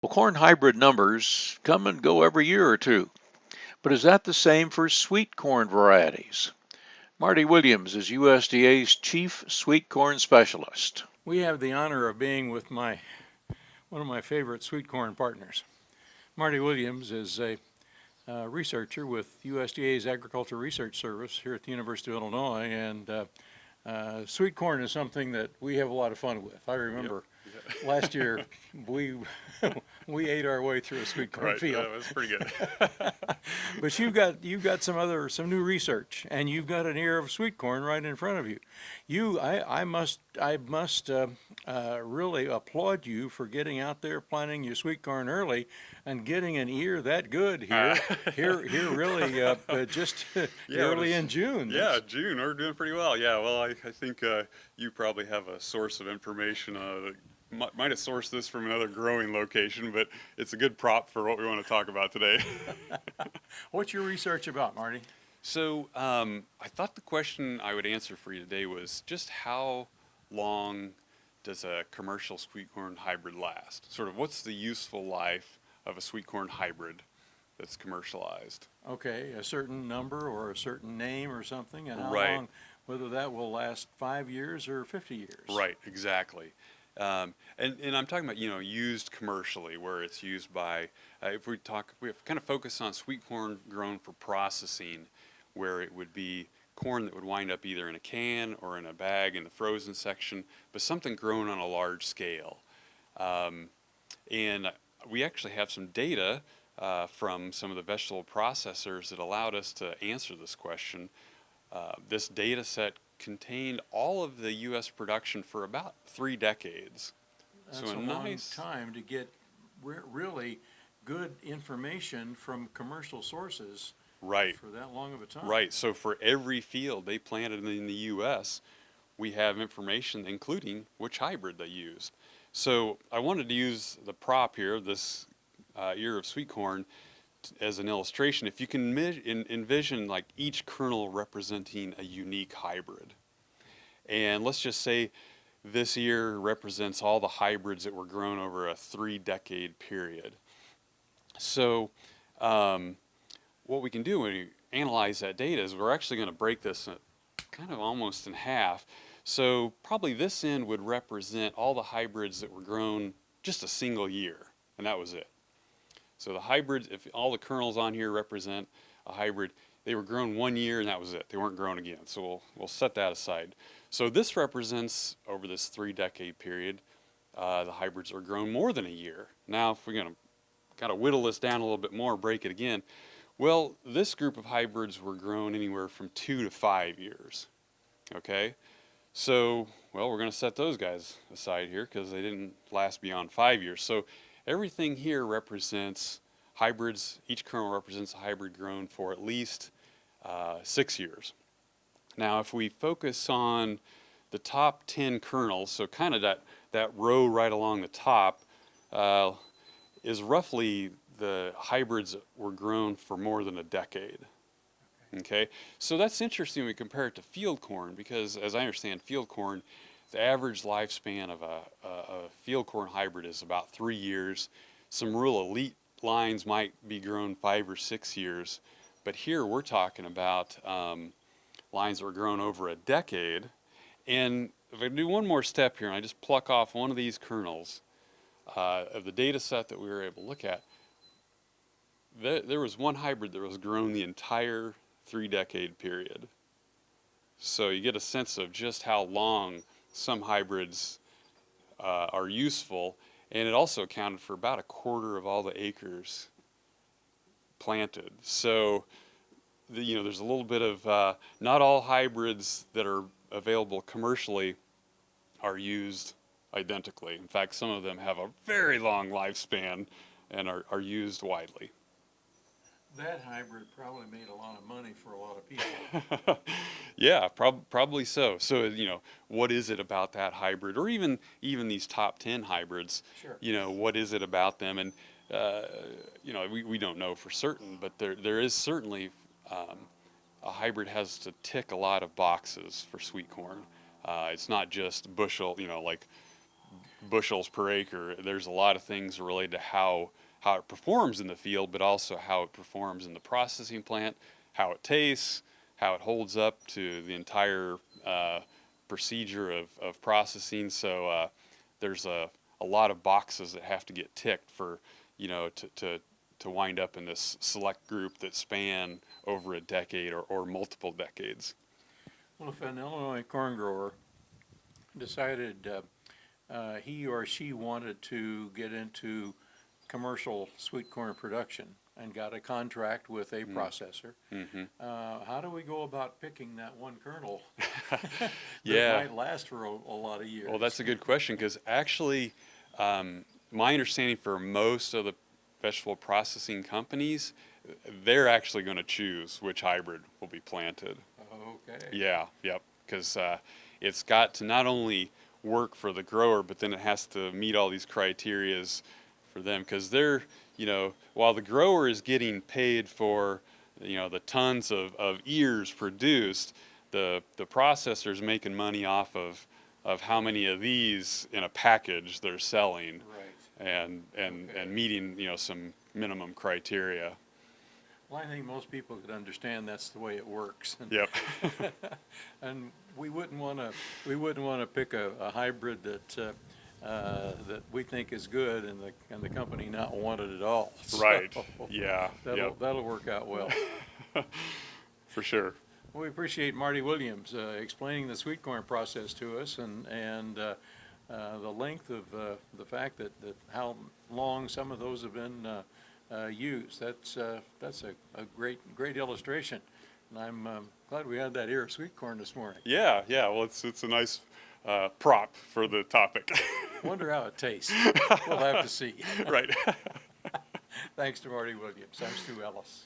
Well, corn hybrid numbers come and go every year or two, but is that the same for sweet corn varieties? Marty Williams is USDA's chief sweet corn specialist. We have the honor of being with one of my favorite sweet corn partners. Marty Williams is a researcher with USDA's Agriculture Research Service here at the University of Illinois, and sweet corn is something that we have a lot of fun with. I remember last year we we ate our way through a sweet corn field. That was pretty good. But you've got some new research, and you've got an ear of sweet corn right in front of you. I must really applaud you for getting out there planting your sweet corn early and getting an ear that good here really just early in June. Yeah, June, we're doing pretty well. Yeah, well, I think you probably have a source of information that might have sourced this from another growing location, but it's a good prop for what we want to talk about today. What's your research about, Marty? So I thought the question I would answer for you today was just how long does a commercial sweet corn hybrid last? Sort of what's the useful life of a sweet corn hybrid that's commercialized? Okay, a certain number or a certain name or something, and how Right. long, whether that will last 5 years or 50 years. Right, exactly. And I'm talking about, used commercially, where it's used by, if we have kind of focus on sweet corn grown for processing, where it would be corn that would wind up either in a can or in a bag in the frozen section, but something grown on a large scale. And we actually have some data from some of the vegetable processors that allowed us to answer this question. This data set contained all of the U.S. production for about 3 decades. That's a long time to get really good information from commercial sources. Right. For that long of a time. Right. So for every field they planted in the U.S., we have information including which hybrid they used. So I wanted to use the prop here, this ear of sweet corn, as an illustration. If you can envision like each kernel representing a unique hybrid. And let's just say this ear represents all the hybrids that were grown over a 3-decade period. So what we can do when we analyze that data is we're actually going to break this kind of almost in half. So probably this end would represent all the hybrids that were grown just a single year, and that was it. So the hybrids, if all the kernels on here represent a hybrid, they were grown 1 year and that was it. They weren't grown again. So we'll set that aside. So this represents over this 3-decade period, the hybrids are grown more than a year. Now if we're going to kind of whittle this down a little bit more, break it again, well, this group of hybrids were grown anywhere from 2 to 5 years. Okay, so well, we're going to set those guys aside here because they didn't last beyond 5 years. So everything here represents hybrids. Each kernel represents a hybrid grown for at least 6 years. Now, if we focus on the top 10 kernels, so kind of that row right along the top is roughly the hybrids that were grown for more than a decade. Okay, so that's interesting when we compare it to field corn, because as I understand field corn, the average lifespan of a field corn hybrid is about 3 years. Some real elite lines might be grown 5 or 6 years, but here we're talking about lines that were grown over a decade. And if I do one more step here and I just pluck off one of these kernels of the data set that we were able to look at, there was one hybrid that was grown the entire 3-decade period. So you get a sense of just how long some hybrids are useful, and it also accounted for about a quarter of all the acres planted. So there's a little bit of not all hybrids that are available commercially are used identically. In fact, some of them have a very long lifespan and are used widely. That hybrid probably made a lot of money for a lot of people. Yeah, probably so. So, what is it about that hybrid, or even these top 10 hybrids? Sure. What is it about them? And we don't know for certain, but there is certainly a hybrid has to tick a lot of boxes for sweet corn. It's not just bushel, like bushels per acre. There's a lot of things related to how it performs in the field, but also how it performs in the processing plant, how it tastes, how it holds up to the entire procedure of processing. So there's a lot of boxes that have to get ticked for, to wind up in this select group that span over a decade or multiple decades. Well, if an Illinois corn grower decided he or she wanted to get into commercial sweet corn production and got a contract with a processor, how do we go about picking that one kernel that might last for a lot of years? Well, that's a good question, because actually, my understanding for most of the vegetable processing companies, they're actually going to choose which hybrid will be planted. Okay. Yeah, yep, because it's got to not only work for the grower, but then it has to meet all these criterias for them, because they're, while the grower is getting paid for, the tons of ears produced, the processor's making money off of how many of these in a package they're selling, Right. and meeting, some minimum criteria. Well, I think most people could understand that's the way it works. Yep. And we wouldn't want to pick a hybrid that we think is good and the company not want it at all. Right. So Yeah. that'll work out well. For sure. Well, we appreciate Marty Williams explaining the sweet corn process to us, and the length of the fact that how long some of those have been used. That's a great illustration, and I'm glad we had that ear of sweet corn this morning. Yeah. Well, it's a nice prop for the topic. Wonder how it tastes. We'll have to see. Right. Thanks to Marty Williams. I'm Stu Ellis.